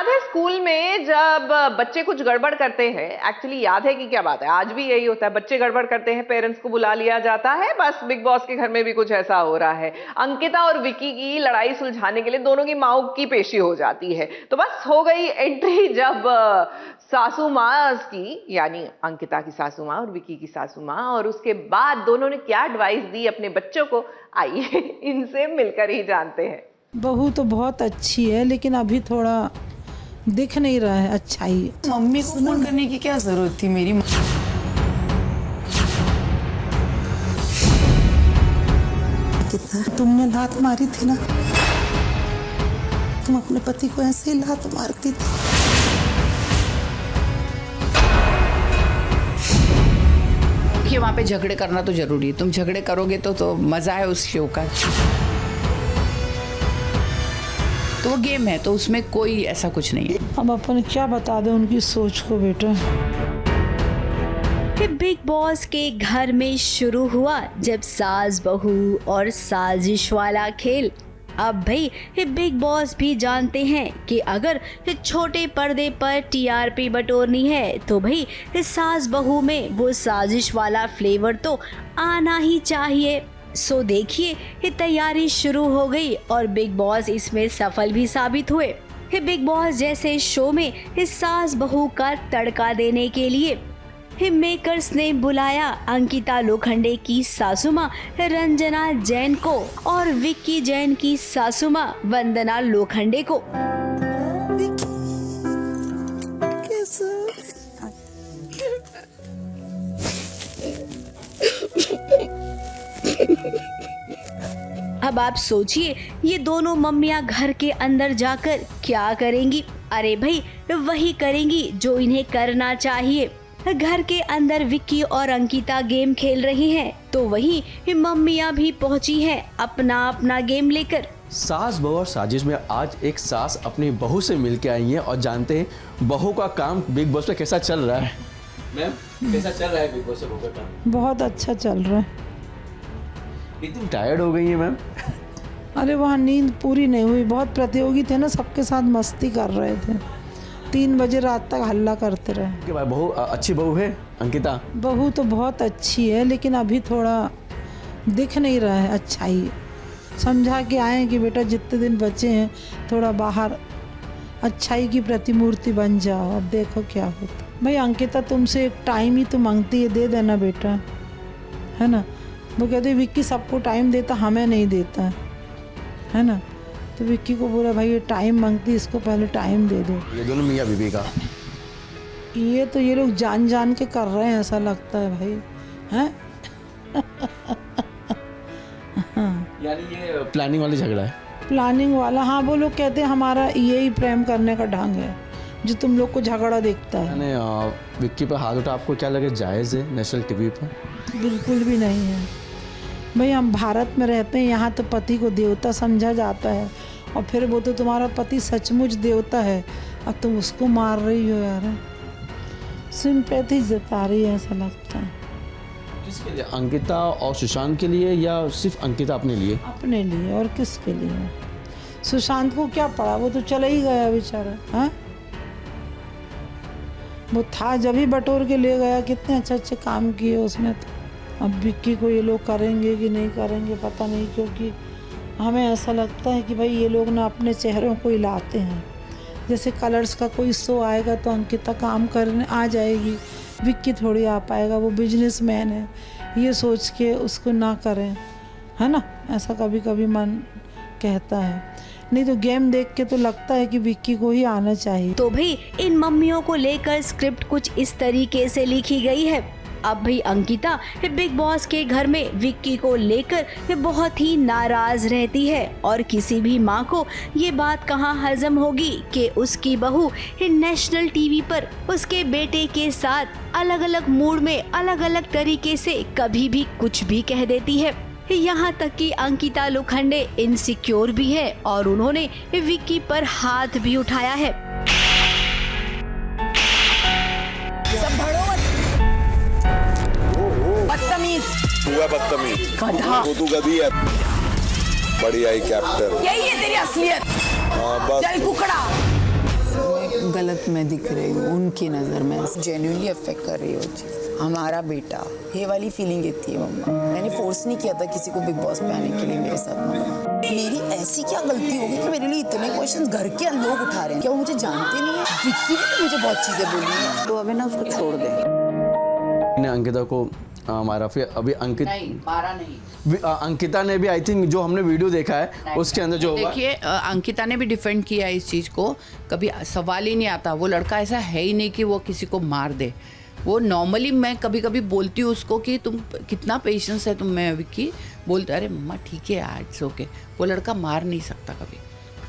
याद है स्कूल में जब बच्चे कुछ गड़बड़ करते हैं, एक्चुअली याद है कि क्या बात है, आज भी यही होता है, बच्चे गड़बड़ करते हैं, पेरेंट्स को बुला लिया जाता है, बस बिग बॉस के घर में भी कुछ ऐसा हो रहा है। अंकिता और विकी की लड़ाई सुलझाने के लिए दोनों की माओ की पेशी हो जाती है। तो बस हो गई एंट्री जब सासू माँ की, यानी अंकिता की सासू माँ और विकी की सासू माँ, और उसके बाद दोनों ने क्या एडवाइस दी अपने बच्चों को, आइए इनसे मिलकर ही जानते हैं। बहू तो बहुत अच्छी है, लेकिन अभी थोड़ा दिख नहीं रहा है अच्छाई। मम्मी को फोन करने की क्या जरूरत थी मेरी? तुमने लात मारी थी ना, तुम अपने पति को ऐसे ही लात मारती थी। कि वहाँ पे झगड़े करना तो जरूरी है, तुम झगड़े करोगे तो मजा है उस शो का। तो वो गेम है, तो उसमें कोई ऐसा कुछ नहीं है। अब अपन क्या बता दें उनकी सोच को बेटा। बिग बॉस के घर में शुरू हुआ जब सास बहू और साजिश वाला खेल। अब भाई ये बिग बॉस भी जानते हैं कि अगर छोटे पर्दे पर टीआरपी बटोरनी है तो भाई सास बहू में वो साजिश वाला फ्लेवर तो आना ही चाहिए। सो देखिए ये तैयारी शुरू हो गई और बिग बॉस इसमें सफल भी साबित हुए। बिग बॉस जैसे शो में इस सास बहू का तड़का देने के लिए मेकर्स ने बुलाया अंकिता लोखंडे की सासू माँ रंजना जैन को और विक्की जैन की सासू माँ वंदना लोखंडे को। अब आप सोचिए ये दोनों मम्मियाँ घर के अंदर जाकर क्या करेंगी? अरे भाई वही करेंगी जो इन्हें करना चाहिए। घर के अंदर विक्की और अंकिता गेम खेल रही हैं, तो वहीं मम्मियाँ भी पहुंची हैं अपना अपना गेम लेकर। सास बहू और साजिश में आज एक सास अपनी बहू से मिलके आई है और जानते हैं बहू का काम बिग बॉस पे कैसा चल रहा है। मैम कैसा चल रहा है बिग बॉस से बहू का काम? बहुत अच्छा चल रहा है। इतनी टायर्ड हो गई है मैम? अरे वहाँ नींद पूरी नहीं हुई, बहुत प्रतियोगी थे ना, सबके साथ मस्ती कर रहे थे, 3 बजे रात तक हल्ला करते रहे। कि भाई बहू अच्छी बहू है अंकिता? बहू तो बहुत अच्छी है, लेकिन अभी थोड़ा दिख नहीं रहा है अच्छाई। समझा के आए कि बेटा जितने दिन बचे हैं थोड़ा बाहर अच्छाई की प्रतिमूर्ति बन जाओ, अब देखो क्या होता। भाई अंकिता तुमसे एक टाइम ही तो मांगती है, दे देना बेटा, है ना। वो कहते विक्की सबको टाइम देता, हमें नहीं देता, है ना। तो विक्की को बोला भाई ये टाइम मांगती, इसको पहले टाइम दे दो। ये दोनों मियाँ बीवी का ये तो ये लोग जान जान के कर रहे हैं, ऐसा लगता है भाई, हैं। यानी ये प्लानिंग वाला झगड़ा है? प्लानिंग वाला, हाँ। वो लोग कहते हैं हमारा यही प्रेम करने का ढंग है जो तुम लोग को झगड़ा दिखता है। यानी विक्की पर हाथ उठा आपको क्या लगे जायज़ है नेशनल टीवी पर? बिल्कुल भी नहीं है भाई। हम भारत में रहते हैं, यहाँ तो पति को देवता समझा जाता है, और फिर वो तो तुम्हारा पति सचमुच देवता है, अब तुम उसको मार रही हो यार। सिंपैथी जता रही है, ऐसा लगता है। किसके लिए? अंकिता और सुशांत के लिए या सिर्फ अंकिता अपने लिए? अपने लिए, और किसके लिए? सुशांत को क्या पड़ा, वो तो चला ही गया बेचारा। हाँ, वो था जब ही बटोर के ले गया, कितने अच्छे अच्छे काम किए उसने। तो अब विक्की को ये लोग करेंगे कि नहीं करेंगे पता नहीं, क्योंकि हमें ऐसा लगता है कि भाई ये लोग ना अपने चेहरों को हिलाते हैं। जैसे कलर्स का कोई शो आएगा तो अंकिता काम करने आ जाएगी, विक्की थोड़ी आ पाएगा, वो बिजनेसमैन है, ये सोच के उसको ना करें, है ना। ऐसा कभी कभी मन कहता है। नहीं तो गेम देख के तो लगता है कि विक्की को ही आना चाहिए। तो भाई इन मम्मियों को लेकर स्क्रिप्ट कुछ इस तरीके से लिखी गई है। अब भाई अंकिता बिग बॉस के घर में विक्की को लेकर बहुत ही नाराज रहती है, और किसी भी माँ को ये बात कहाँ हजम होगी कि उसकी बहू नेशनल टीवी पर उसके बेटे के साथ अलग अलग मूड में अलग अलग तरीके से कभी भी कुछ भी कह देती है। यहाँ तक कि अंकिता लोखंडे इनसिक्योर भी है और उन्होंने विक्की पर हाथ भी उठाया है। बदतमीज, तू है बदतमीज, गधा, तू गधी है। बढ़िया ही कैप्टन, यही है तेरी असलियत। हाँ बस। जल कुकड़ा। गलत मैं दिख रही हूँ उनकी नज़र में, जेन्युइनली अफेक्ट कर रही है वो चीज़। हमारा बेटा, ये वाली फीलिंग इतनी है मम्मा। मैंने फोर्स नहीं किया था किसी को बिग बॉस पे आने के लिए मेरे साथ मम्मा। मेरी ऐसी क्या गलती होगी कि मेरे लिए इतने क्वेश्चंस घर के लोग उठा रहे हैं? क्या वो मुझे जानते नहीं है? विक्की ने भी मुझे बहुत चीज़ें बोली हैं, तो अभी ना उसको छोड़ दे। अंकिता को मारा, फिर अभी नहीं, मारा नहीं। अंकिता ने भी, आई थिंक जो हमने वीडियो देखा है उसके अंदर जो हुआ, देखिए अंकिता ने भी डिफेंड किया इस चीज़ को, कभी सवाल ही नहीं आता। वो लड़का ऐसा है ही नहीं कि वो किसी को मार दे। वो नॉर्मली, मैं कभी कभी बोलती हूँ उसको कि तुम कितना पेशेंस है तुम में विक्की, बोलते अरे मम्मा ठीक है यार, इट्स ओके। वो लड़का मार नहीं सकता कभी,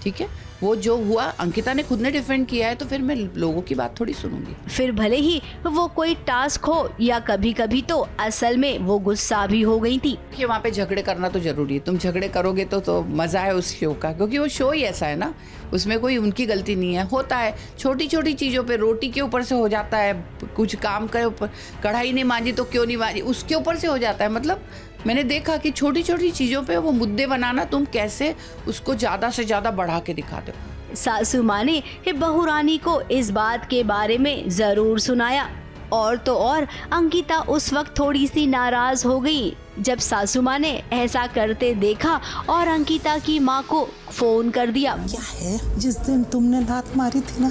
ठीक है। वो जो हुआ अंकिता ने खुद ने डिफेंड किया है, तो फिर मैं लोगों की बात थोड़ी सुनूंगी। फिर भले ही वो कोई टास्क हो या कभी कभी तो असल में वो गुस्सा भी हो गई थी। कि वहाँ पे झगड़े करना तो जरूरी है। तुम झगड़े करोगे तो मज़ा है उस शो का, क्योंकि वो शो ही ऐसा है ना, उसमें कोई उनकी गलती नहीं है। होता है छोटी छोटी चीज़ों पे, रोटी के ऊपर से हो जाता है, कुछ काम के ऊपर, कढ़ाई नहीं मांजी तो क्यों नहीं मांजी, उसके ऊपर से हो जाता है। मतलब मैंने देखा कि छोटी छोटी चीज़ों पे वो मुद्दे बनाना, तुम कैसे उसको ज़्यादा से ज़्यादा बढ़ा के दिखाते हो। सासू माँ ने बहू रानी को इस बात के बारे में जरूर सुनाया, और तो और अंकिता उस वक्त थोड़ी सी नाराज हो गई जब सासू माँ ने ऐसा करते देखा और अंकिता की माँ को फोन कर दिया। क्या है, जिस दिन तुमने लात मारी थी ना,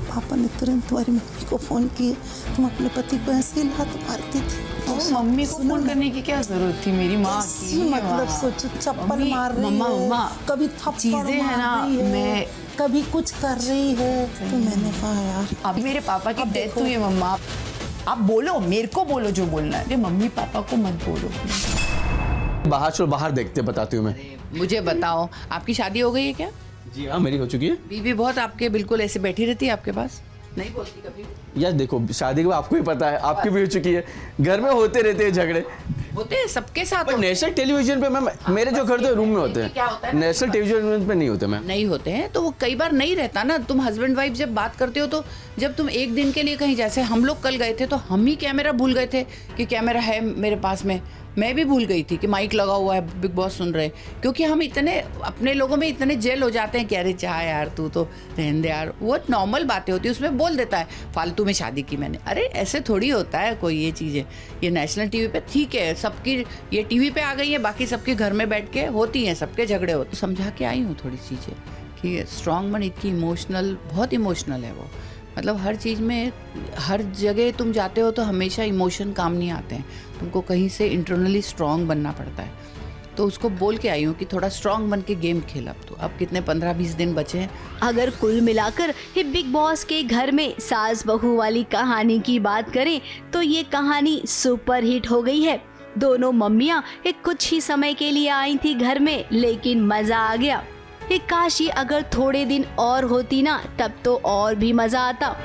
पापा ने तुरंत तुम्हारी मम्मी को फोन किए। तुम अपने पति को ऐसे ही लात मारती थी। मम्मी को फोन करने की क्या जरूरत थी? मेरी माँ की मतलब सोचो, चप्पल मार रही है, मम्मा कभी थप्पड़ चीजें है ना, मार रही है, मैं कभी कुछ कर रही है। तो मैंने कहा यार, अब मेरे पापा की डेथ हुई है मम्मा, आप बोलो, मेरे को बोलो जो बोलना है, मम्मी पापा को मत बोलो। बाहर चलो, बाहर देखते बताती हूँ मैं। मुझे बताओ, आपकी शादी हो गई है क्या? जी हाँ, मेरी हो चुकी है। बीवी बहुत आपके बिल्कुल ऐसे बैठी रहती है आपके पास, नहीं बोलती कभी? यार देखो, शादी के बाद आपको ही पता है, आपकी भी हो चुकी है, घर में होते रहते हैं झगड़े, होते हैं सबके साथ। पर नेशनल टेलीविजन पे मैम, मेरे जो घर तो रूम में होते हैं, नेशनल टेलीविजन पे नहीं होते मैम। नहीं होते हैं तो वो कई बार नहीं रहता ना। तुम हस्बैंड वाइफ जब बात करते हो, तो जब तुम एक दिन के लिए कहीं, जैसे हम लोग कल गए थे तो हम ही कैमरा भूल गए थे कि कैमरा है मेरे पास में। मैं भी भूल गई थी कि माइक लगा हुआ है, बिग बॉस सुन रहे, क्योंकि हम इतने अपने लोगों में इतने जेल हो जाते हैं कि अरे चाह यार तू तो रहने दे यार, वो नॉर्मल बातें होती है, उसमें बोल देता है फालतू में शादी की मैंने। अरे ऐसे थोड़ी होता है कोई ये चीज़ें। ये नेशनल टीवी पे ठीक है, सबकी ये टीवी पे आ गई है, बाकी सबके घर में बैठ के होती हैं, सबके झगड़े होते। समझा के आई हूँ थोड़ी चीज़ें कि स्ट्रॉन्ग मन इतनी इमोशनल, बहुत इमोशनल है वो। मतलब हर चीज़ में, हर जगह तुम जाते हो तो हमेशा इमोशन काम नहीं आते हैं, तुमको कहीं से इंटरनली स्ट्रांग बनना पड़ता है। तो उसको बोल के आई हूँ कि थोड़ा स्ट्रांग बन के गेम खेल। अब कितने 15-20 दिन बचे हैं। अगर कुल मिलाकर ये बिग बॉस के घर में सास बहू वाली कहानी की बात करें तो ये कहानी सुपर हिट हो गई है। दोनों मम्मियाँ कुछ ही समय के लिए आई थी घर में, लेकिन मजा आ गया। काश ये अगर थोड़े दिन और होती ना, तब तो और भी मजा आता।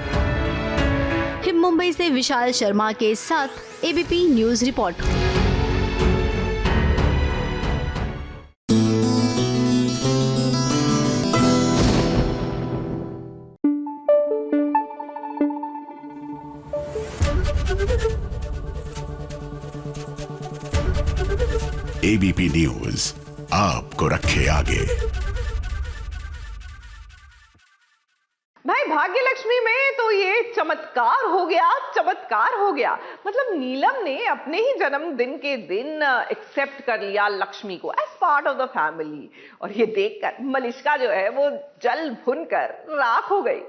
मुंबई से विशाल शर्मा के साथ ABP news report. ABP news आपको रखे आगे। भाई भाग्य लक्ष्मी में तो ये चमत्कार हो गया, चमत्कार हो गया। मतलब नीलम ने अपने ही जन्मदिन के दिन एक्सेप्ट कर लिया लक्ष्मी को as part of the family, और ये देखकर मलिष्का जो है वो जल भुनकर राख हो गई।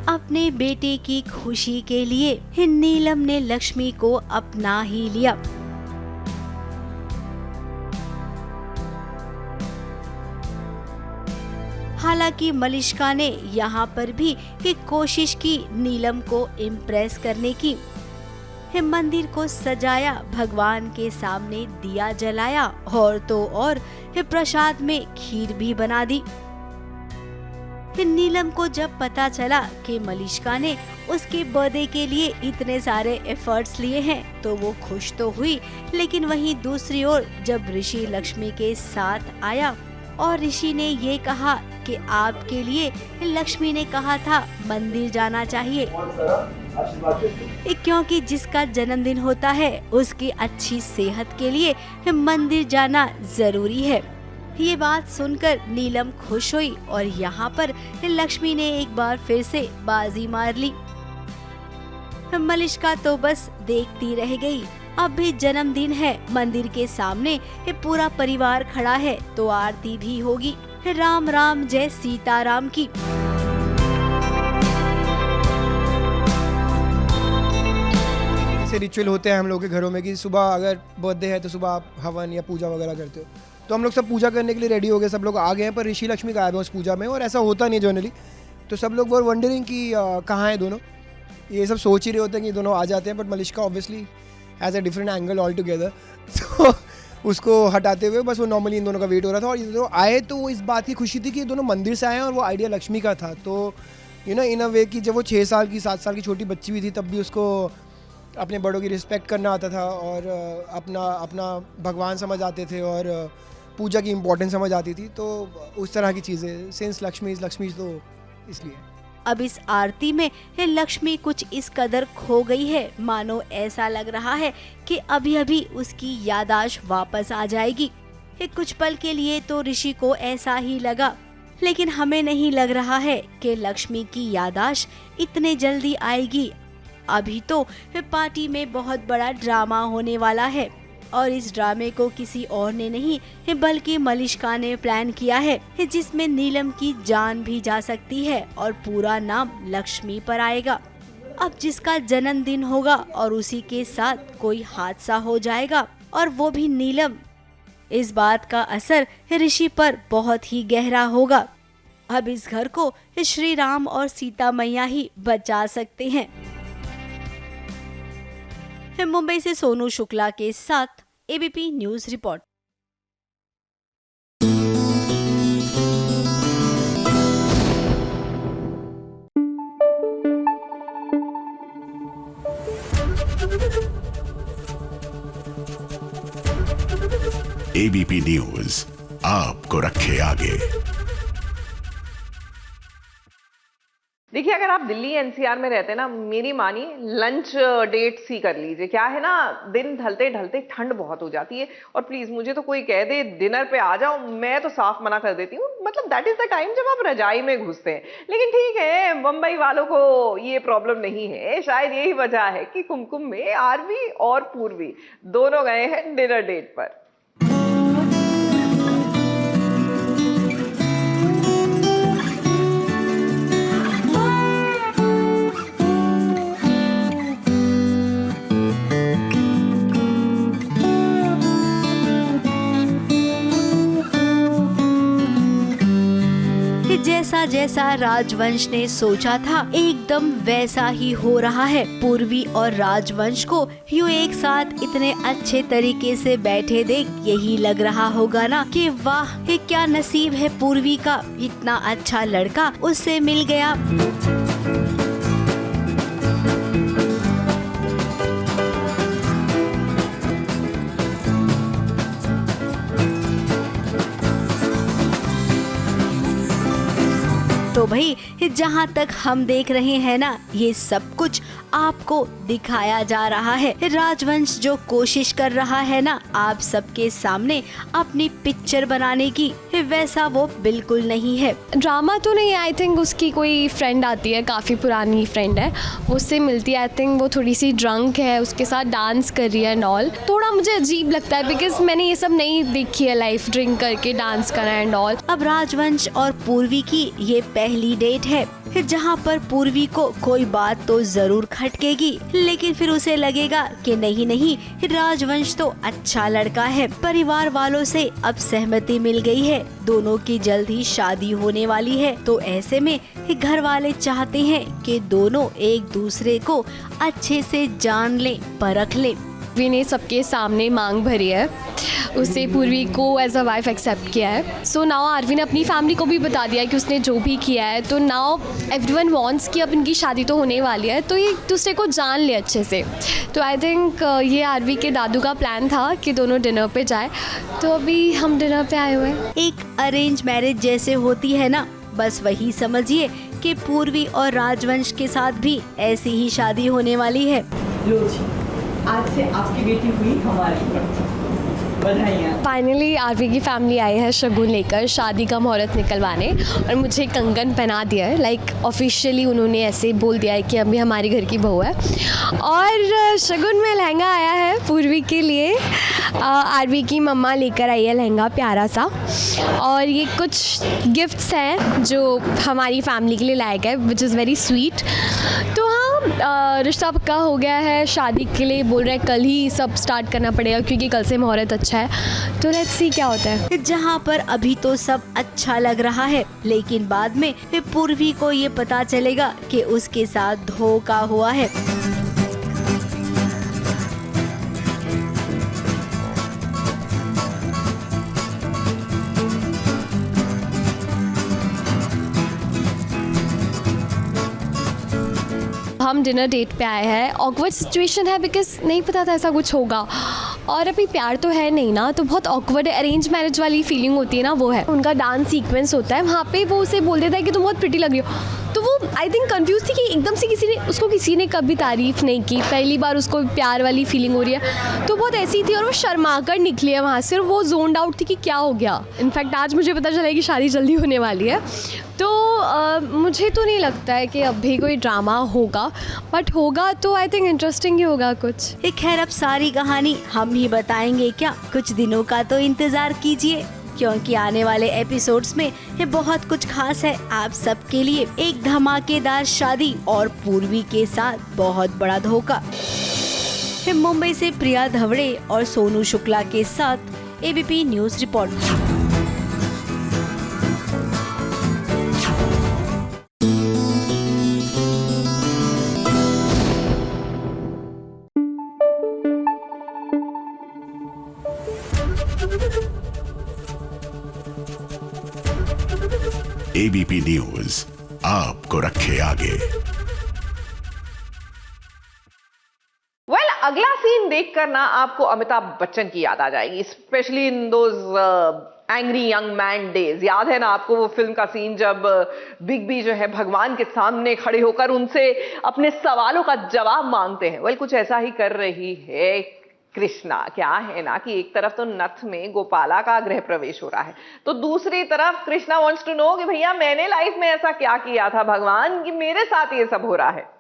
अपने बेटे की खुशी के लिए नीलम ने लक्ष्मी को अपना ही लिया। हालांकि मलिष्का ने यहाँ पर भी एक कोशिश की नीलम को इम्प्रेस करने की। मंदिर को सजाया, भगवान के सामने दिया जलाया और तो और प्रसाद में खीर भी बना दी। फिर नीलम को जब पता चला कि मलिष्का ने उसके बर्थडे के लिए इतने सारे एफर्ट्स लिए हैं तो वो खुश तो हुई, लेकिन वहीं दूसरी ओर जब ऋषि लक्ष्मी के साथ आया और ऋषि ने ये कहा कि आपके लिए लक्ष्मी ने कहा था मंदिर जाना चाहिए, क्योंकि जिसका जन्मदिन होता है उसकी अच्छी सेहत के लिए मंदिर जाना जरूरी है। ये बात सुनकर नीलम खुश हुई और यहाँ पर लक्ष्मी ने एक बार फिर से बाजी मार ली। मलिष्का तो बस देखती रह गई। अब भी जन्मदिन है, मंदिर के सामने पूरा परिवार खड़ा है तो आरती भी होगी। राम राम जय सीताराम की। ऐसे रिचुअल होते हैं हम लोग के घरों में कि सुबह अगर बर्थडे है तो सुबह आप हवन या पूजा वगैरह करते हो, तो हम लोग सब पूजा करने के लिए रेडी हो गए, सब लोग आ गए हैं, पर ऋषि लक्ष्मी गायब है उस पूजा में और ऐसा होता नहीं जनरली। तो सब लोग वर वंडरिंग कि कहाँ हैं दोनों, ये सब सोच ही रहे होते हैं कि दोनों आ जाते हैं, but Malishka obviously has a different angle all together. तो उसको हटाते हुए बस वो नॉर्मली इन दोनों का वेट हो रहा था और ये दोनों आए तो वो इस बात की खुशी थी कि ये दोनों मंदिर से आए हैं और वो आइडिया लक्ष्मी का था। तो यू नो इन अ वे कि जब वो 6 साल की 7 साल की छोटी बच्ची भी थी तब भी उसको अपने बड़ों की रिस्पेक्ट करना आता था और अपना भगवान समझ आते थे और पूजा की इम्पोर्टेंस समझ आती थी। तो उस तरह की चीज़ें सिंस लक्ष्मी इज़ लक्ष्मी तो इसलिए। अब इस आरती में लक्ष्मी कुछ इस कदर खो गई है, मानो ऐसा लग रहा है कि अभी अभी उसकी याददाश्त वापस आ जाएगी। कुछ पल के लिए तो ऋषि को ऐसा ही लगा, लेकिन हमें नहीं लग रहा है कि लक्ष्मी की याददाश्त इतने जल्दी आएगी। अभी तो पार्टी में बहुत बड़ा ड्रामा होने वाला है और इस ड्रामे को किसी और ने नहीं बल्कि मलिष्का ने प्लान किया है, जिसमें नीलम की जान भी जा सकती है और पूरा नाम लक्ष्मी पर आएगा। अब जिसका जन्मदिन होगा और उसी के साथ कोई हादसा हो जाएगा और वो भी नीलम, इस बात का असर ऋषि पर बहुत ही गहरा होगा। अब इस घर को श्री राम और सीता मैया ही बचा सकते हैं। मुंबई से सोनू शुक्ला के साथ ABP news report. ABP news आपको रखे आगे। देखिए, अगर आप दिल्ली एनसीआर में रहते हैं ना, मेरी मानिए लंच डेट्स ही कर लीजिए। क्या है ना, दिन ढलते ढलते ठंड बहुत हो जाती है और प्लीज मुझे तो कोई कह दे डिनर पे आ जाओ, मैं तो साफ मना कर देती हूँ। मतलब दैट इज द टाइम जब आप रजाई में घुसते हैं। लेकिन ठीक है, मुंबई वालों को ये प्रॉब्लम नहीं है। शायद यही वजह है कि कुमकुम में आरवी और पूर्वी दोनों गए हैं डिनर डेट पर। जैसा जैसा राजवंश ने सोचा था एकदम वैसा ही हो रहा है। पूर्वी और राजवंश को यूं एक साथ इतने अच्छे तरीके से बैठे देख यही लग रहा होगा ना कि वाह, ये क्या नसीब है पूर्वी का, इतना अच्छा लड़का उससे मिल गया। तो भाई जहाँ तक हम देख रहे हैं ना, ये सब कुछ आपको दिखाया जा रहा है। राजवंश जो कोशिश कर रहा है ना आप सबके सामने अपनी पिक्चर बनाने की, वैसा वो बिल्कुल नहीं है। ड्रामा तो नहीं, आई थिंक उसकी कोई फ्रेंड आती है, काफ़ी पुरानी फ्रेंड है, उससे मिलती है। आई थिंक वो थोड़ी सी ड्रंक है, उसके साथ डांस कर रही है एंड ऑल। थोड़ा मुझे अजीब लगता है बिकॉज मैंने ये सब नहीं देखी है लाइफ, ड्रिंक करके डांस करना एंड ऑल। अब राजवंश और पूर्वी की ये पहली डेट है जहाँ पर पूर्वी को कोई बात तो जरूर खटकेगी, लेकिन फिर उसे लगेगा कि नहीं, राजवंश तो अच्छा लड़का है। परिवार वालों से अब सहमति मिल गई है, दोनों की जल्द ही शादी होने वाली है। तो ऐसे में घर वाले चाहते हैं कि दोनों एक दूसरे को अच्छे से जान लें, परख लें। आरवी ने सबके सामने मांग भरी है, उससे पूर्वी को एज अ वाइफ एक्सेप्ट किया है। सो नाउ आरवी ने अपनी फैमिली को भी बता दिया कि उसने जो भी किया है, तो नाउ एवरीवन वांट्स कि अब इनकी शादी तो होने वाली है, तो ये एक दूसरे को जान ले अच्छे से। तो आई थिंक ये आरवी के दादू का प्लान था कि दोनों डिनर पे जाए, तो अभी हम डिनर पे आए हुए हैं। एक अरेंज मैरिज जैसे होती है ना, बस वही समझिए कि पूर्वी और राजवंश के साथ भी ऐसी ही शादी होने वाली है। लो जी, आज से आपकी बेटी हुई हमारी। फाइनली आरवी की फैमिली आई है शगुन लेकर, शादी का मुहूर्त निकलवाने, और मुझे कंगन पहना दिया है। लाइक ऑफिशियली उन्होंने ऐसे बोल दिया है कि अभी हमारी घर की बहू है। और शगुन में लहंगा आया है पूर्वी के लिए, आरवी की मम्मा लेकर आई है लहंगा प्यारा सा, और ये कुछ गिफ्ट्स हैं जो हमारी फैमिली के लिए लाए गए, विच इज़ वेरी स्वीट। तो हाँ, रिश्ता पक्का हो गया है, शादी के लिए बोल रहे हैं कल ही सब स्टार्ट करना पड़ेगा क्योंकि कल से मुहूर्त अच्छा है। तो लेट्स सी क्या होता है। जहाँ पर अभी तो सब अच्छा लग रहा है, लेकिन बाद में पूर्वी को ये पता चलेगा कि उसके साथ धोखा हुआ है। हम डिनर डेट पे आए हैं, ऑकवर्ड सिचुएशन है बिकॉज नहीं पता था ऐसा कुछ होगा, और अभी प्यार तो है नहीं ना, तो बहुत ऑकवर्ड है। अरेंज मैरिज वाली फीलिंग होती है ना, वो है। उनका डांस सीक्वेंस होता है, वहाँ पे वो उसे बोल देता है कि तुम बहुत प्रिटी लग रही हो, तो वो आई थिंक कंफ्यूज थी कि एकदम से किसी ने कभी तारीफ़ नहीं की, पहली बार उसको प्यार वाली फीलिंग हो रही है, तो बहुत ऐसी थी, और वो शर्मा कर निकली है वहाँ से, और वो जोन्ड आउट थी कि क्या हो गया। इनफैक्ट आज मुझे पता चला कि शादी जल्दी होने वाली है, तो मुझे तो नहीं लगता है कि अभी कोई ड्रामा होगा, बट होगा तो आई थिंक इंटरेस्टिंग ही होगा कुछ। खैर अब सारी कहानी हम ही बताएंगे क्या, कुछ दिनों का तो इंतजार कीजिए, क्योंकि आने वाले एपिसोड्स में ये बहुत कुछ खास है आप सबके लिए। एक धमाकेदार शादी और पूर्वी के साथ बहुत बड़ा धोखा। मुंबई से प्रिया धवड़े और सोनू शुक्ला के साथ ABP news report. ABP news आपको रखे आगे। अगला सीन देखकर ना आपको अमिताभ बच्चन की याद आ जाएगी, specially in those angry young man days. याद है ना आपको वो फिल्म का सीन जब बिग बी जो है भगवान के सामने खड़े होकर उनसे अपने सवालों का जवाब मांगते हैं। कुछ ऐसा ही कर रही है कृष्णा। क्या है ना कि एक तरफ तो नथ में गोपाला का गृह प्रवेश हो रहा है, तो दूसरी तरफ कृष्णा वांट्स टू नो कि भैया मैंने लाइफ में ऐसा क्या किया था भगवान कि मेरे साथ ये सब हो रहा है।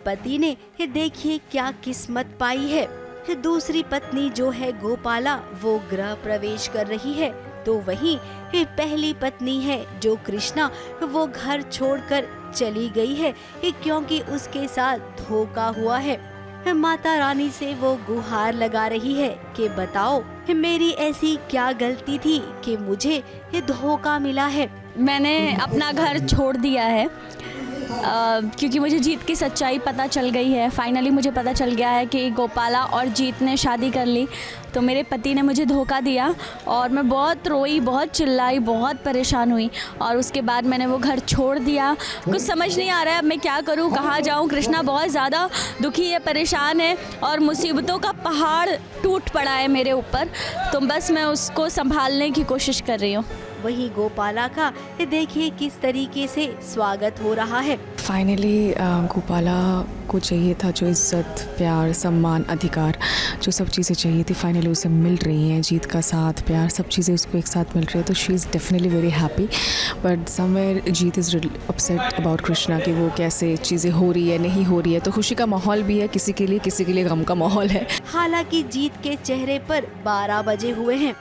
पति ने देखिए क्या किस्मत पाई है। दूसरी पत्नी जो है गोपाला वो गृह प्रवेश कर रही है, तो वहीं पहली पत्नी है जो कृष्णा वो घर छोड़कर चली गई है क्योंकि उसके साथ धोखा हुआ है। माता रानी से वो गुहार लगा रही है कि बताओ मेरी ऐसी क्या गलती थी कि मुझे धोखा मिला है। मैंने अपना घर छोड़ दिया है क्योंकि मुझे जीत की सच्चाई पता चल गई है। फाइनली मुझे पता चल गया है कि गोपाला और जीत ने शादी कर ली, तो मेरे पति ने मुझे धोखा दिया और मैं बहुत रोई, बहुत चिल्लाई, बहुत परेशान हुई और उसके बाद मैंने वो घर छोड़ दिया। कुछ समझ नहीं आ रहा है अब मैं क्या करूं, कहाँ जाऊं। कृष्णा बहुत ज़्यादा दुखी है, परेशान है और मुसीबतों का पहाड़ टूट पड़ा है मेरे ऊपर, तो बस मैं उसको संभालने की कोशिश कर रही हूँ। वहीं गोपाला का देखिए किस तरीके से स्वागत हो रहा है। फाइनली गोपाला को चाहिए था जो इज़्ज़त, प्यार, सम्मान, अधिकार, जो सब चीज़ें चाहिए थी, फाइनली उसे मिल रही हैं। जीत का साथ, प्यार, सब चीज़ें उसको एक साथ मिल रही है, तो she is definitely very happy. But somewhere Jeet is upset about Krishna कि वो कैसे चीज़ें हो रही है, नहीं हो रही है। तो खुशी का माहौल भी है किसी के लिए गम का माहौल है। हालांकि जीत के चेहरे पर 12 बजे हुए हैं।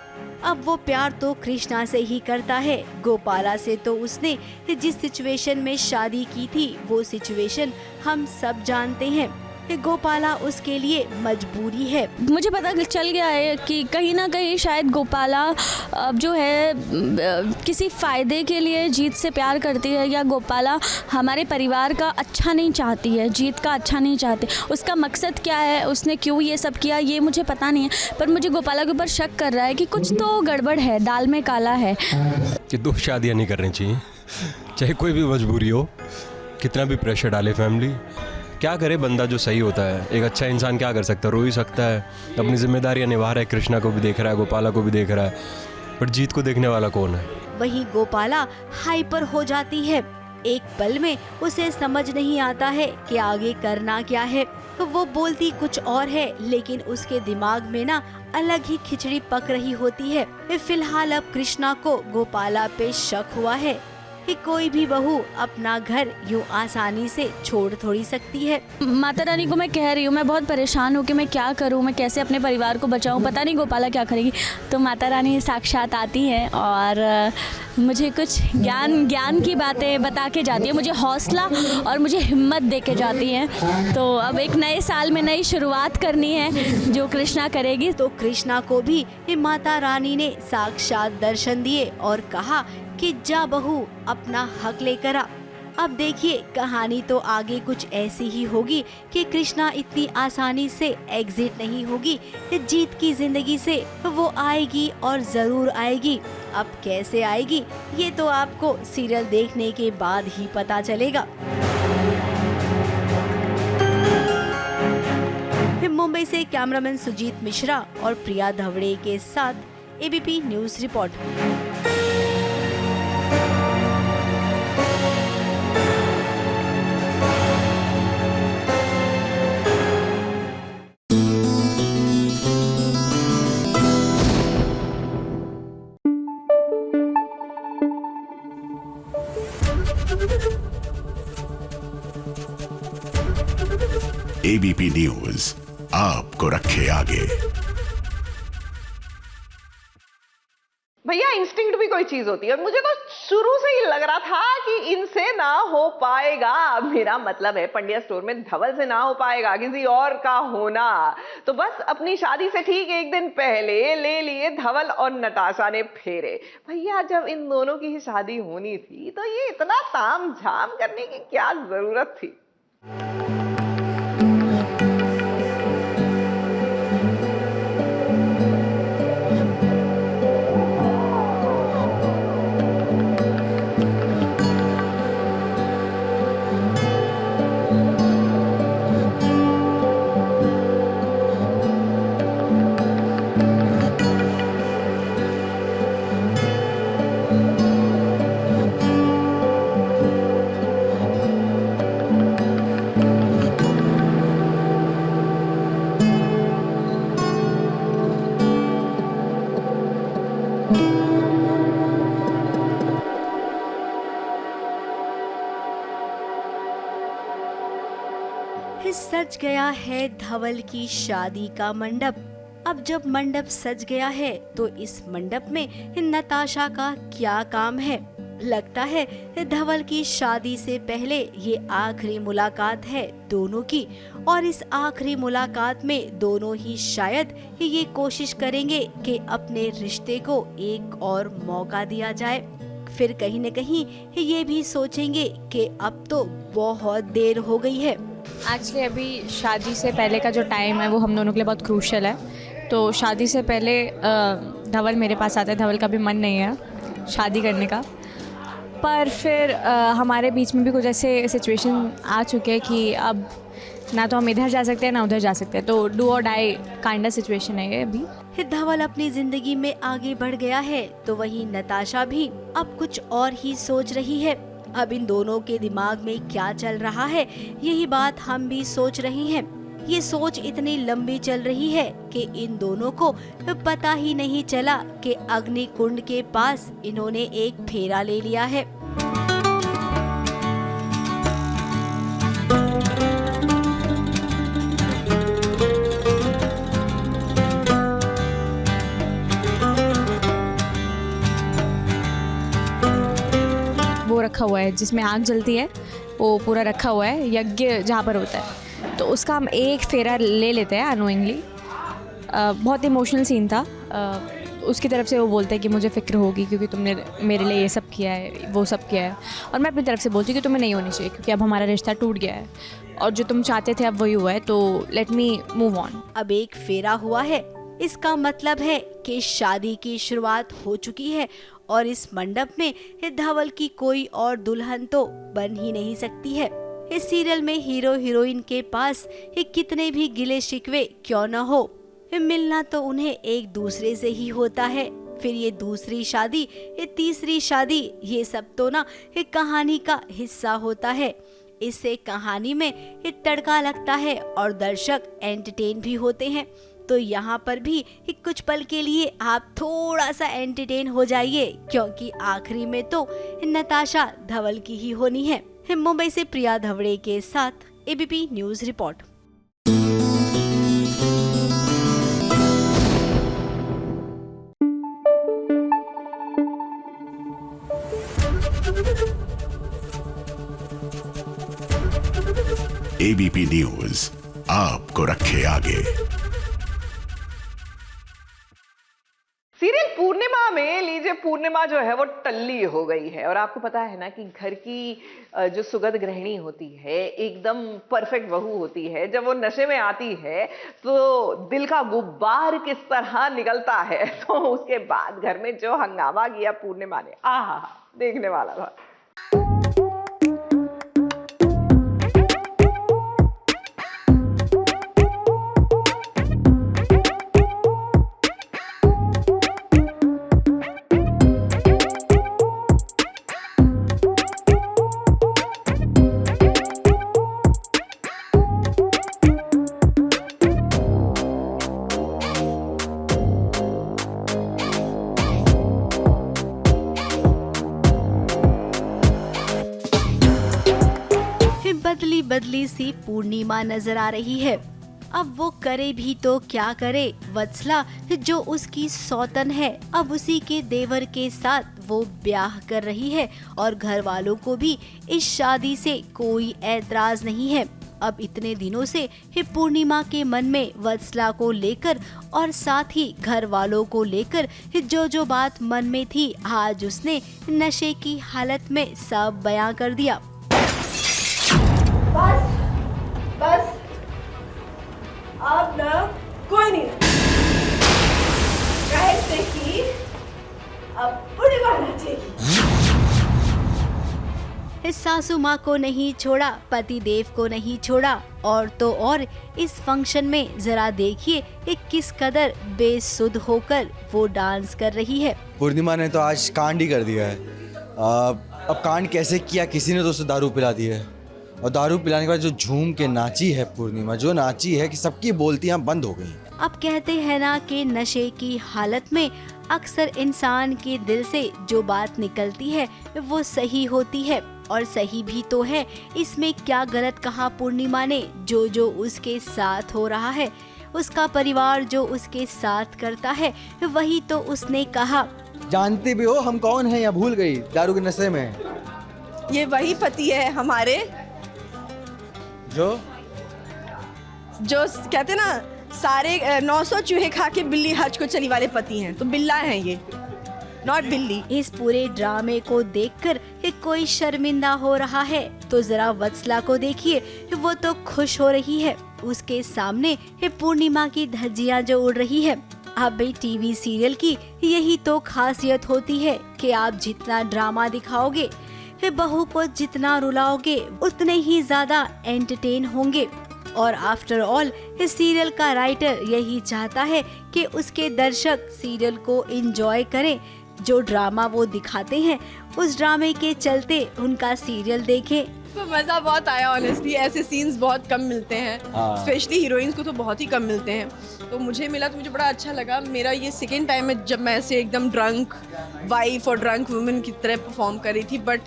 अब वो प्यार तो कृष्णा से ही करता है। गोपाला से तो उसने जिस सिचुएशन में शादी की थी वो सिचुएशन हम सब जानते हैं। गोपाला उसके लिए मजबूरी है। मुझे पता चल गया है कि कहीं ना कहीं शायद गोपाला अब जो है किसी फ़ायदे के लिए जीत से प्यार करती है, या गोपाला हमारे परिवार का अच्छा नहीं चाहती है, जीत का अच्छा नहीं चाहती। उसका मकसद क्या है, उसने क्यों ये सब किया, ये मुझे पता नहीं है, पर मुझे गोपाला के ऊपर शक कर रहा है कि कुछ तो गड़बड़ है, दाल में काला है। कि 2 शादियाँ नहीं करनी चाहिए, चाहे कोई भी मजबूरी हो, कितना भी प्रेशर डाले फैमिली। क्या करे बंदा जो सही होता है, एक अच्छा इंसान क्या कर सकता है, रो ही सकता है। अपनी जिम्मेदारियां निभा रहा है, कृष्णा को भी देख रहा है, गोपाला को भी देख रहा है, पर जीत को देखने वाला कौन है। वहीं गोपाला हाइपर हो जाती है। एक पल में उसे समझ नहीं आता है कि आगे करना क्या है। तो वो बोलती कुछ और है, लेकिन उसके दिमाग में ना अलग ही खिचड़ी पक रही होती है। फिलहाल अब कृष्णा को गोपाला पे शक हुआ है कि कोई भी बहू अपना घर यूं आसानी से छोड़ थोड़ी सकती है। माता रानी को मैं कह रही हूँ, मैं बहुत परेशान हूँ कि मैं क्या करूँ, मैं कैसे अपने परिवार को बचाऊँ, पता नहीं गोपाला क्या करेगी। तो माता रानी साक्षात आती है और मुझे कुछ ज्ञान की बातें बता के जाती है, मुझे हौसला और मुझे हिम्मत दे के जाती हैं। तो अब एक नए साल में नई शुरुआत करनी है जो कृष्णा करेगी। तो कृष्णा को भी माता रानी ने साक्षात दर्शन दिए और कहा कि जा बहू अपना हक लेकर आ। अब देखिए कहानी तो आगे कुछ ऐसी ही होगी कि कृष्णा इतनी आसानी से एग्जिट नहीं होगी। जीत की जिंदगी से वो आएगी और जरूर आएगी। अब कैसे आएगी ये तो आपको सीरियल देखने के बाद ही पता चलेगा। मुंबई से कैमरामैन सुजीत मिश्रा और प्रिया धवड़े के साथ ABP news report. ABP news आपको रखे आगे। भैया इंस्टिंक्ट भी कोई चीज होती है, और मुझे तो शुरू से ही लग रहा था कि इनसे ना हो पाएगा। मेरा मतलब है पंड्या स्टोर में धवल से ना हो पाएगा, किसी और का होना। तो बस अपनी शादी से ठीक एक दिन पहले ले लिए धवल और नताशा ने फेरे। भैया जब इन दोनों की ही शादी होनी थी तो ये इतना ताम झाम करने की क्या जरूरत थी। सज गया है धवल की शादी का मंडप। अब जब मंडप सज गया है तो इस मंडप में नताशा का क्या काम है। लगता है धवल की शादी से पहले ये आखिरी मुलाकात है दोनों की, और इस आखिरी मुलाकात में दोनों ही शायद ये कोशिश करेंगे कि अपने रिश्ते को एक और मौका दिया जाए। फिर कहीं न कहीं ये भी सोचेंगे कि अब तो बहुत देर हो गई है। एक्चुअली अभी शादी से पहले का जो टाइम है वो हम दोनों के लिए बहुत क्रूशियल है। तो शादी से पहले धवल मेरे पास आता है, धवल का भी मन नहीं है शादी करने का। पर फिर हमारे बीच में भी कुछ ऐसे सिचुएशन आ चुके हैं कि अब ना तो हम इधर जा सकते हैं ना उधर जा सकते हैं, तो डू और डाई काइंड ऑफ सिचुएशन है ये अभी। धवल अपनी जिंदगी में आगे बढ़ गया है तो वहीं नताशा भी अब कुछ और ही सोच रही है। अब इन दोनों के दिमाग में क्या चल रहा है, यही बात हम भी सोच रहे हैं। ये सोच इतनी लंबी चल रही है कि इन दोनों को पता ही नहीं चला कि अग्नि कुंड के पास इन्होंने एक फेरा ले लिया है। वो रखा हुआ है जिसमें आग जलती है, वो पूरा रखा हुआ है यज्ञ जहाँ पर होता है, तो उसका हम एक फेरा ले लेते हैं अनोइंगली। बहुत इमोशनल सीन था। उसकी तरफ से वो बोलते हैं कि मुझे फ़िक्र होगी क्योंकि तुमने मेरे लिए ये सब किया है, वो सब किया है, और मैं अपनी तरफ से बोलती हूँ कि तुम्हें नहीं होनी चाहिए क्योंकि अब हमारा रिश्ता टूट गया है और जो तुम चाहते थे अब वही हुआ है, तो लेट मी मूव ऑन। अब एक फेरा हुआ है, इसका मतलब है कि शादी की शुरुआत हो चुकी है और इस मंडप में धवल की कोई और दुल्हन तो बन ही नहीं सकती है। इस सीरियल में हीरो हीरोइन के पास कितने भी गिले शिकवे क्यों न हो, मिलना तो उन्हें एक दूसरे से ही होता है। फिर ये दूसरी शादी, ये तीसरी शादी, ये सब तो ना कहानी का हिस्सा होता है। इससे कहानी में तड़का लगता है और दर्शक एंटरटेन भी होते हैं। तो यहाँ पर भी कुछ पल के लिए आप थोड़ा सा एंटरटेन हो जाइए, क्योंकि आखिरी में तो नताशा धवल की ही होनी है। मुंबई से प्रिया धवड़े के साथ ABP news report. ABP news आपको रखे आगे। सीरियल पूर्णिमा में लीजिए, पूर्णिमा जो है वो टल्ली हो गई है और आपको पता है ना कि घर की जो सुगंध गृहिणी होती है एकदम परफेक्ट बहू होती है, जब वो नशे में आती है तो दिल का गुब्बार किस तरह निकलता है। तो उसके बाद घर में जो हंगामा किया पूर्णिमा ने, आहा देखने वाला था। बदली सी पूर्णिमा नजर आ रही है। अब वो करे भी तो क्या करे, वत्सला जो उसकी सौतन है अब उसी के देवर के साथ वो ब्याह कर रही है और घर वालों को भी इस शादी से कोई ऐतराज नहीं है। अब इतने दिनों से पूर्णिमा के मन में वत्सला को लेकर और साथ ही घर वालों को लेकर जो बात मन में थी, आज उसने नशे की हालत में सब बयां कर दिया। बस अब ना कोई नहीं कैसे कि अब पूर्णिमा नाचेगी। सासू माँ को नहीं छोड़ा, पति देव को नहीं छोड़ा, और तो और इस फंक्शन में जरा देखिए किस कदर बेसुध होकर वो डांस कर रही है। पूर्णिमा ने तो आज कांड ही कर दिया है। अब कांड कैसे किया, किसी ने तो उसे दारू पिला दी है और दारू पिलाने के बाद जो झूम के नाची है पूर्णिमा, जो नाची है कि सबकी बोलतियां बंद हो गई। अब कहते हैं ना कि नशे की हालत में अक्सर इंसान के दिल से जो बात निकलती है वो सही होती है, और सही भी तो है। इसमें क्या गलत कहा पूर्णिमा ने? जो उसके साथ हो रहा है, उसका परिवार जो उसके साथ करता है, वही तो उसने कहा। जानती भी हो हम कौन हैं या भूल गई दारू के नशे में? ये वही पति है हमारे जो कहते ना सारे 900 चूहे खा के बिल्ली हज को चली वाले पति हैं, तो बिल्ला है ये, नॉट बिल्ली। इस पूरे ड्रामे को देखकर कोई शर्मिंदा हो रहा है तो जरा वत्सला को देखिए, वो तो खुश हो रही है। उसके सामने पूर्णिमा की धज्जियां जो उड़ रही है। अब भाई टीवी सीरियल की यही तो खासियत होती है कि आप जितना ड्रामा दिखाओगे, बहू को जितना रुलाओगे उतने ही ज्यादा एंटरटेन होंगे। और आफ्टर ऑल इस सीरियल का राइटर यही चाहता है कि उसके दर्शक सीरियल को एंजॉय करें। जो ड्रामा वो दिखाते हैं उस ड्रामे के चलते उनका सीरियल देखें। तो मज़ा बहुत आया ऑनेस्टली, ऐसे सीन्स बहुत कम मिलते हैं, स्पेशली हीरोइंस को तो बहुत ही कम मिलते हैं। तो मुझे मिला तो मुझे बड़ा अच्छा लगा। मेरा ये सेकेंड टाइम है जब मैं ऐसे एकदम ड्रंक वाइफ और ड्रंक वुमेन की तरह परफॉर्म कर रही थी, बट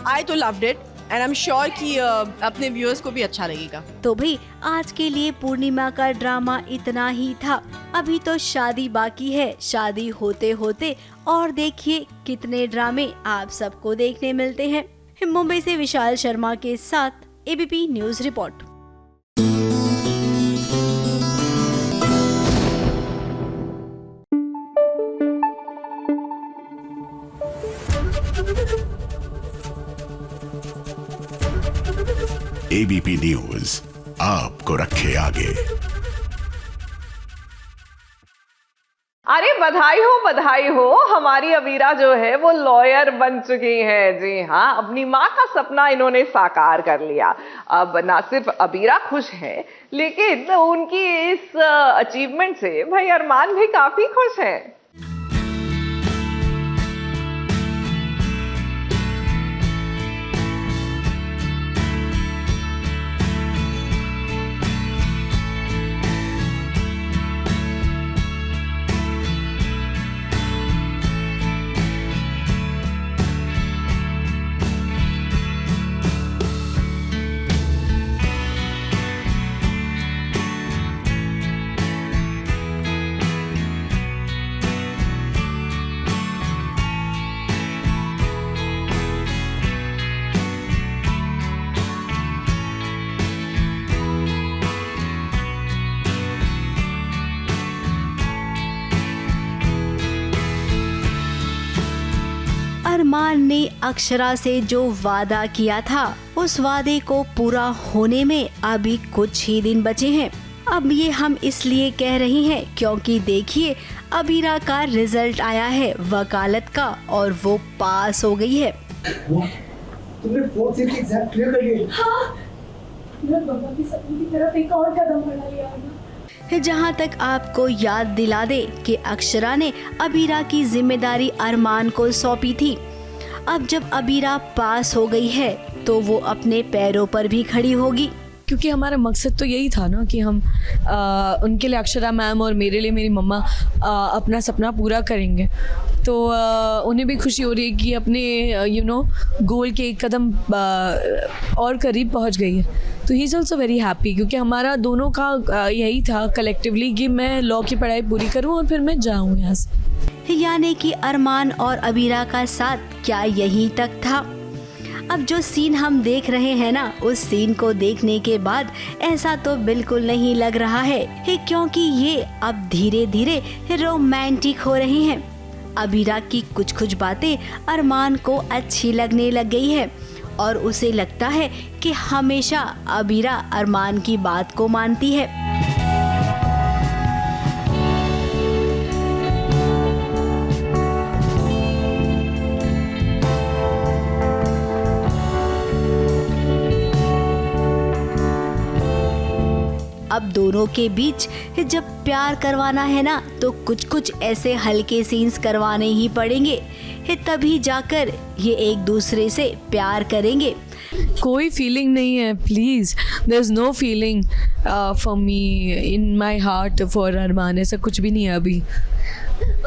आई तो loved it and I am sure कि अपने व्यूअर्स को भी अच्छा लगेगा। तो भाई आज के लिए पूर्णिमा का ड्रामा इतना ही था। अभी तो शादी बाकी है, शादी होते होते और देखिए कितने ड्रामे आप सबको देखने मिलते हैं। मुंबई से विशाल शर्मा के साथ ABP news report. ABP news आपको रखे आगे। अरे बधाई हो, हमारी अबीरा जो है वो लॉयर बन चुकी हैं। जी हाँ, अपनी माँ का सपना इन्होंने साकार कर लिया। अब ना सिर्फ अबीरा खुश है, लेकिन उनकी इस अचीवमेंट से भाई अरमान भी काफी खुश हैं। अरमान ने अक्षरा से जो वादा किया था उस वादे को पूरा होने में अभी कुछ ही दिन बचे हैं। अब ये हम इसलिए कह रही हैं क्योंकि देखिए अबीरा का रिजल्ट आया है वकालत का और वो पास हो गई है। तुमने 4th सेट एग्जाम क्लियर कर लिया? हाँ, बाबा की सपने की तरफ एक और कदम बढ़ा लिया। जहाँ तक आपको याद दिला दे कि अक्षरा ने अबीरा की जिम्मेदारी अरमान को सौंपी थी। अब जब अबीरा पास हो गई है तो वो अपने पैरों पर भी खड़ी होगी, क्योंकि हमारा मकसद तो यही था ना कि हम उनके लिए अक्षरा मैम और मेरे लिए मेरी मम्मा अपना सपना पूरा करेंगे। तो उन्हें भी खुशी हो रही है कि अपने गोल के एक कदम और करीब पहुंच गई है। तो he is also very happy, क्योंकि हमारा दोनों का यही था कलेक्टिवली कि मैं लॉ की पढ़ाई पूरी करूं और फिर मैं जाऊं यहाँ से। यानी कि अरमान और अबीरा का साथ क्या यहीं तक था। अब जो सीन हम देख रहे हैं ना, उस सीन को देखने के बाद ऐसा तो बिल्कुल नहीं लग रहा है क्योंकि ये अब धीरे धीरे रोमांटिक हो रहे हैं। अबीरा की कुछ बातें अरमान को अच्छी लगने लग गई है और उसे लगता है कि हमेशा अबीरा अरमान की बात को मानती है। अब दोनों के बीच जब प्यार करवाना है ना तो कुछ ऐसे हल्के सीन्स करवाने ही पड़ेंगे, तभी जाकर ये एक दूसरे से प्यार करेंगे। कोई फीलिंग नहीं है, please, there is no feeling for me in my heart for Arman. ऐसा कुछ भी नहीं है, अभी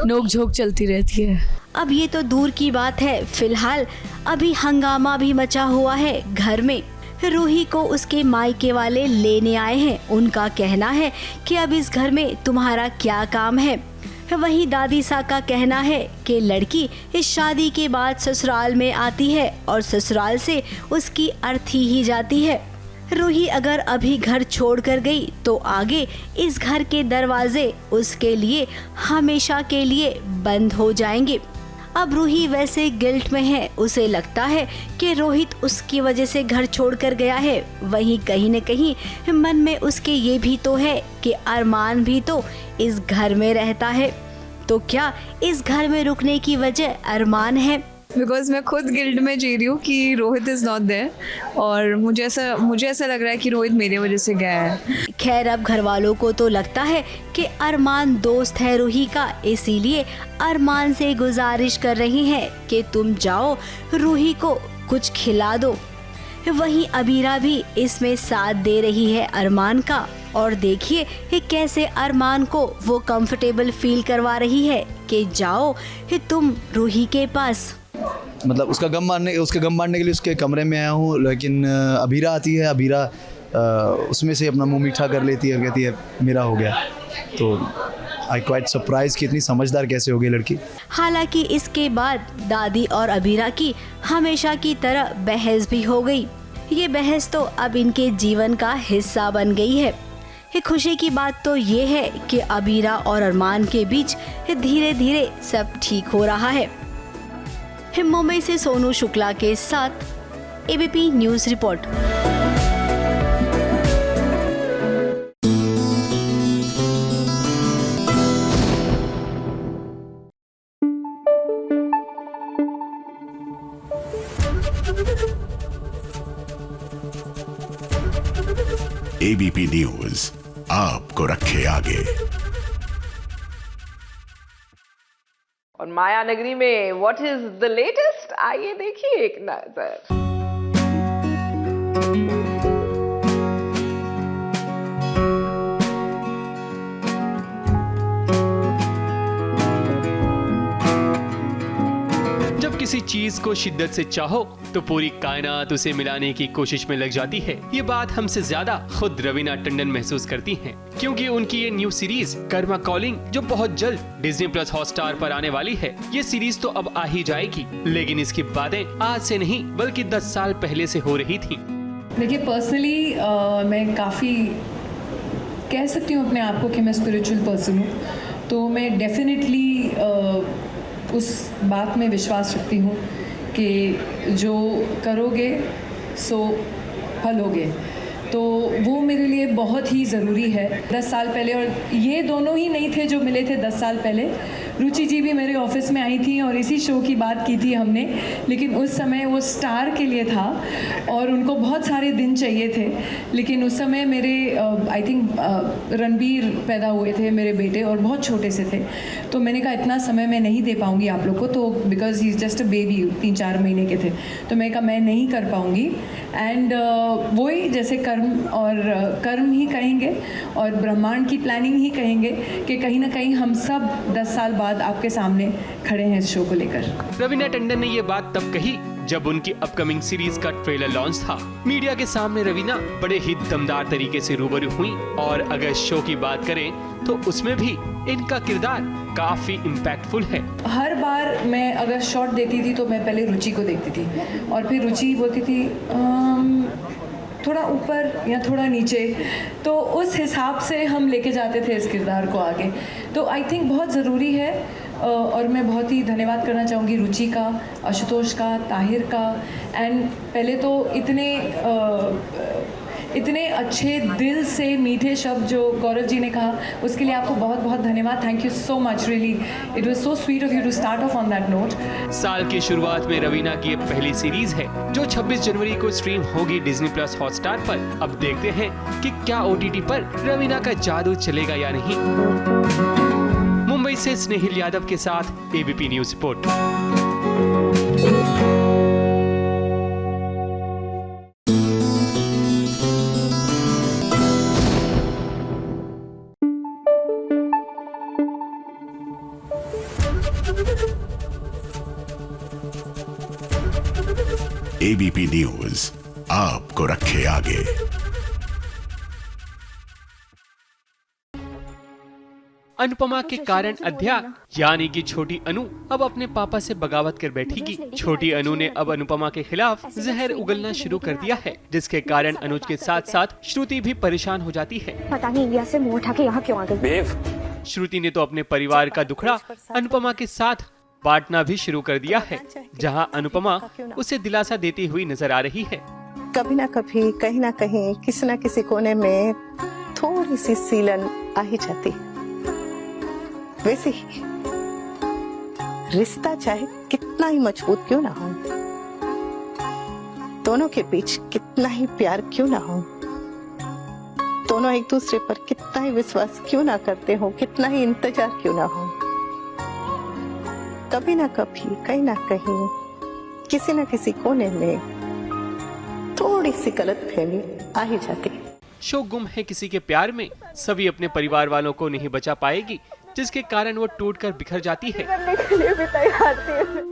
नोक झोंक चलती रहती है। अब ये तो दूर की बात है, फिलहाल अभी हंगामा भी मचा हुआ है घर में। रूही को उसके मायके वाले लेने आए हैं। उनका कहना है कि अब इस घर में तुम्हारा क्या काम है। वहीं दादी सा का कहना है कि लड़की इस शादी के बाद ससुराल में आती है और ससुराल से उसकी अर्थी ही जाती है। रूही अगर अभी घर छोड़ कर गई तो आगे इस घर के दरवाजे उसके लिए हमेशा के लिए बंद हो जाएंगे। अब रूही वैसे गिल्ट में है, उसे लगता है कि रोहित उसकी वजह से घर छोड़कर गया है। वहीं कहीं न कहीं मन में उसके ये भी तो है कि अरमान भी तो इस घर में रहता है। तो क्या इस घर में रुकने की वजह अरमान है? बिकॉज मैं खुद गिल्ड में जी रही हूँ कि रोहित इज़ नॉट देयर, और मुझे ऐसा लग रहा है कि रोहित मेरे वजह से गया है। खैर अब घर वालों को तो लगता है कि अरमान दोस्त है रूही का, इसीलिए अरमान से गुजारिश कर रही हैं कि तुम जाओ रूही को कुछ खिला दो। वहीं अबीरा भी इसमें साथ दे रही है अरमान का, और देखिए कि कैसे अरमान को वो कंफर्टेबल फील करवा रही है कि जाओ कि तुम रूही के पास। मतलब उसके गम मारने के लिए उसके कमरे में आया हूँ, लेकिन अबीरा आती है, अबीरा उसमें से अपना मुंह मीठा कर लेती है, कहती है मेरा हो गया। तो आई क्वाइट सरप्राइज कि इतनी समझदार कैसे हो गई लड़की। हालांकि इसके बाद दादी और अबीरा की हमेशा की तरह बहस भी हो गई। ये बहस तो अब इनके जीवन का हिस्सा बन गई है। खुशी की बात तो ये है कि अबीरा और अरमान के बीच धीरे धीरे सब ठीक हो रहा है। मुंबई से सोनू शुक्ला के साथ ABP news report. ABP news आपको रखे आगे। और माया नगरी में व्हाट इज द लेटेस्ट, आइए देखिए एक नजर। जब किसी चीज को शिद्दत से चाहो तो पूरी कायनात उसे मिलाने की कोशिश में लग जाती है। ये बात हमसे ज्यादा खुद रवीना टंडन महसूस करती हैं, क्योंकि उनकी ये न्यू सीरीज कर्मा कॉलिंग जो बहुत जल्द डिज्नी प्लस हॉटस्टार पर आने वाली है, ये सीरीज तो अब आ ही जाएगी, लेकिन इसकी बातें आज से नहीं बल्कि 10 साल पहले से हो रही थी। देखिए पर्सनली मैं काफ़ी कह सकती हूँ अपने आप को कि मैं स्पिरिचुअल पर्सन हूँ, तो मैं डेफिनेटली उस बात में विश्वास रखती हूँ कि जो करोगे सो फलोगे, तो वो मेरे लिए बहुत ही ज़रूरी है। 10 साल पहले, और ये दोनों ही नहीं थे जो मिले थे 10 साल पहले, रुचि जी भी मेरे ऑफिस में आई थी और इसी शो की बात की थी हमने, लेकिन उस समय वो स्टार के लिए था और उनको बहुत सारे दिन चाहिए थे, लेकिन उस समय मेरे आई थिंक रणबीर पैदा हुए थे मेरे बेटे और बहुत छोटे से थे, तो मैंने कहा इतना समय मैं नहीं दे पाऊँगी आप लोग को, तो because he is just a baby, 3-4 महीने के थे, तो मैंने कहा मैं नहीं कर पाऊँगी। एंड वही जैसे कर्म ही कहेंगे और ब्रह्मांड की प्लानिंग ही कहेंगे कि कहीं ना कहीं हम सब 10 साल बाद आपके सामने खड़े हैं इस शो को लेकर। रवीना टंडन ने ये बात तब कही जब उनकी अपकमिंग सीरीज का ट्रेलर लॉन्च था। मीडिया के सामने रवीना बड़े ही दमदार तरीके से रूबरू हुई, और अगर शो की बात करें तो उसमें भी इनका किरदार काफी इम्पैक्टफुल है। हर बार मैं अगर शॉट देती थी तो मैं पहले रुचि को देखती थी और फिर रुचि बोलती थी थोड़ा ऊपर या थोड़ा नीचे, तो उस हिसाब से हम लेके जाते थे इस किरदार को आगे। तो आई थिंक बहुत ज़रूरी है, और मैं बहुत ही धन्यवाद करना चाहूँगी रुचि का, आशुतोष का, ताहिर का, एंड पहले तो इतने अच्छे दिल से मीठे शब्द जो गौरव जी ने कहा, उसके लिए आपको बहुत बहुत धन्यवाद। Thank you so much, really it was so sweet of you to start off on that note. साल की शुरुआत में रवीना की ये पहली सीरीज है जो 26 जनवरी को स्ट्रीम होगी डिज्नी प्लस हॉटस्टार पर। अब देखते हैं कि क्या OTT पर रवीना का जादू चलेगा या नहीं। मुंबई से स्नेहिल यादव के साथ ABP news report. ABP news आपको रखे आगे। अनुपमा के कारण अध्या यानी कि छोटी अनु अब अपने पापा से बगावत कर बैठेगी। छोटी अनु ने अब अनुपमा के खिलाफ जहर उगलना शुरू कर दिया है, जिसके कारण अनुज के साथ साथ श्रुति भी परेशान हो जाती है। पता नहीं इंडिया से मुंह उठा के यहाँ क्यों आ गई। श्रुति ने तो अपने परिवार का दुखड़ा अनुपमा के साथ बांटना भी शुरू कर दिया है, जहां अनुपमा उसे दिलासा देती हुई नजर आ रही है। कभी ना कभी कहीं ना कहीं किसी ना किसी कोने में थोड़ी सी सीलन आ ही जाती। वैसे ही रिश्ता चाहे कितना ही मजबूत क्यों ना हो, दोनों के बीच कितना ही प्यार क्यों ना हो, दोनों एक दूसरे पर कितना ही विश्वास क्यों ना करते हो, कितना ही इंतजार क्यों ना हो, कभी ना कभी कहीं ना कहीं किसी ना किसी कोने में थोड़ी सी गलतफहमी आ ही जाती है। शो गुम है किसी के प्यार में सभी अपने परिवार वालों को नहीं बचा पाएगी, जिसके कारण वो टूटकर बिखर जाती है।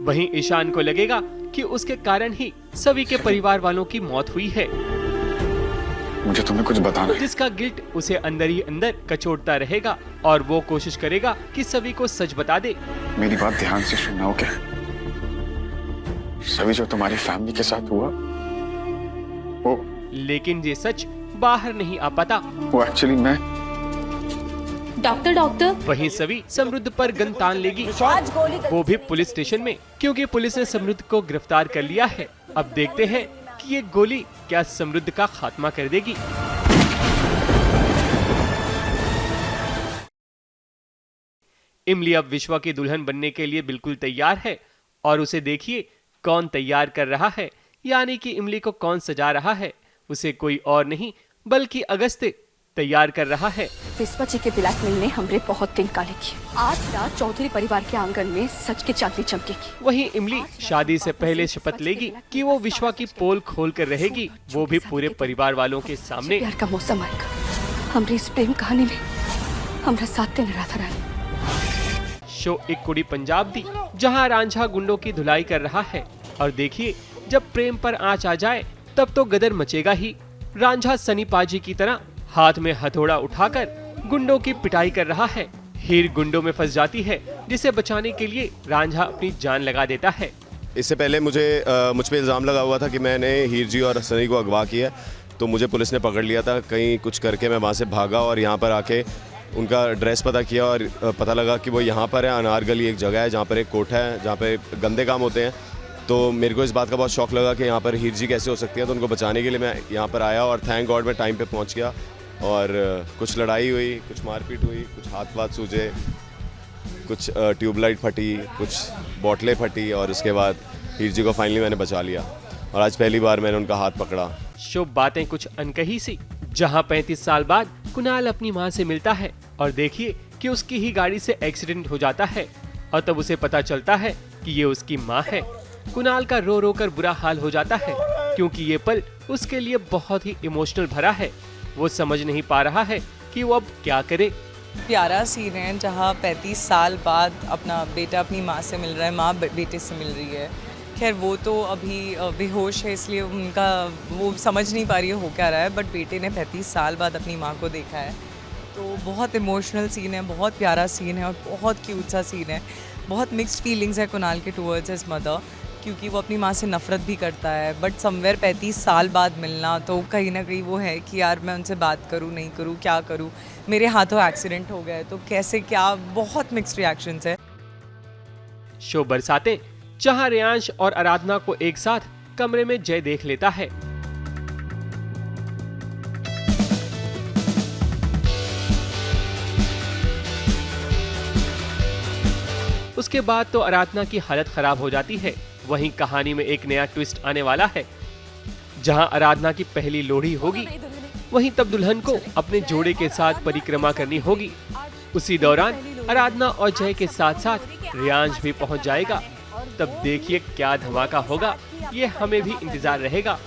वहीं ईशान को लगेगा कि उसके कारण ही सभी के परिवार वालों की मौत हुई है। मुझे तुम्हें कुछ बताना है। जिसका गिल्ट उसे अंदर ही अंदर कचोटता रहेगा और वो कोशिश करेगा कि सभी को सच बता दे। मेरी बात ध्यान से सुनना, ओके? सभी जो तुम्हारी फैमिली के साथ हुआ वो, लेकिन ये सच बाहर नहीं आ पाता। वो एक्चुअली मैं डॉक्टर वहीं सभी समृद्ध पर गन तान लेगी, वो भी पुलिस स्टेशन में, क्योंकि पुलिस ने समृद्ध को गिरफ्तार कर लिया है। अब देखते हैं कि ये गोली क्या समृद्ध का खात्मा कर देगी। इमली अब विश्वा की दुल्हन बनने के लिए बिल्कुल तैयार है और उसे देखिए कौन तैयार कर रहा है, यानी कि इमली को कौन सजा रहा है, उसे कोई और नहीं बल्कि अगस्त्य तैयार कर रहा है। विश्वा जी के ब्लैकमेल ने हमरे बहुत दिन काले किए। आज रात चौधरी परिवार के आंगन में सच की चांदनी चमकेगी। वहीं इमली शादी से पहले शपथ लेगी कि वो विश्वा की पोल खोल कर रहेगी, वो भी पूरे परिवार वालों के सामने। प्यार का मौसम आएगा, हमरी इस प्रेम कहानी में हमरा साथ देने राधा रानी। शो एक कुड़ी पंजाब दी, जहां रांझा गुंडों की धुलाई कर रहा है और देखिए जब प्रेम पर आंच आ जाए तब तो गदर मचेगा ही। रांझा सनी पाजी की तरह हाथ में हथौड़ा उठाकर गुंडों की पिटाई कर रहा है। हीर गुंडों में फंस जाती है, जिसे बचाने के लिए रांझा अपनी जान लगा देता है। इससे पहले मुझ पे इल्ज़ाम लगा हुआ था कि मैंने हीर जी और सनी को अगवा किया, तो मुझे पुलिस ने पकड़ लिया था। कहीं कुछ करके मैं वहाँ से भागा और यहाँ पर आके उनका एड्रेस पता किया और पता लगा कि वो यहाँ पर है। अनार गली एक जगह है जहाँ पर एक कोठा है जहाँ पर गंदे काम होते हैं। तो मेरे को इस बात का बहुत शौक लगा कि यहाँ पर हीर जी कैसे हो सकती है, तो उनको बचाने के लिए मैं यहाँ पर आया और थैंक गॉड मैं टाइम पे पहुँच गया। और कुछ लड़ाई हुई, कुछ मारपीट हुई, कुछ हाथ पाथ सूजे, कुछ ट्यूबलाइट फटी, कुछ बोतलें फटी और उसके बाद हीर जी को फाइनली मैंने बचा लिया और आज पहली बार मैंने उनका हाथ पकड़ा। शुभ बातें कुछ अनकही सी, जहां 35 साल बाद कुणाल अपनी मां से मिलता है और देखिए कि उसकी ही गाड़ी से एक्सीडेंट हो जाता है और तब उसे पता चलता है कि ये उसकी मां है। कुणाल का रो रो कर बुरा हाल हो जाता है क्योंकि ये पल उसके लिए बहुत ही इमोशनल भरा है। वो समझ नहीं पा रहा है कि वो अब क्या करे। प्यारा सीन है जहाँ 35 साल बाद अपना बेटा अपनी माँ से मिल रहा है, माँ बेटे से मिल रही है। खैर वो तो अभी बेहोश है, इसलिए उनका वो समझ नहीं पा रही है हो क्या रहा है, बट बेटे ने 35 साल बाद अपनी माँ को देखा है। तो बहुत इमोशनल सीन है, बहुत प्यारा सीन है और बहुत क्यूट सा सीन है। बहुत मिक्स्ड फीलिंग्स है कुणाल के टूवर्ड्स हिज मदर, क्योंकि वो अपनी माँ से नफ़रत भी करता है, बट समवेयर 35 साल बाद मिलना तो कहीं ना कहीं वो है कि यार मैं उनसे बात करूँ नहीं करूँ, क्या करूँ, मेरे हाथों एक्सीडेंट हो गया है तो कैसे क्या। बहुत मिक्स्ड रिएक्शंस है। शो बरसाते, जहां रेयांश और आराधना को एक साथ कमरे में जय देख लेता है। उसके बाद तो आराधना की हालत खराब हो जाती है। वहीं कहानी में एक नया ट्विस्ट आने वाला है, जहां आराधना की पहली लोहड़ी होगी, वहीं तब दुल्हन को अपने जोड़े के साथ परिक्रमा करनी होगी। उसी दौरान आराधना और जय के साथ साथ रेयांश भी पहुंच जाएगा। तब देखिए क्या धमाका होगा, ये हमें भी इंतजार रहेगा।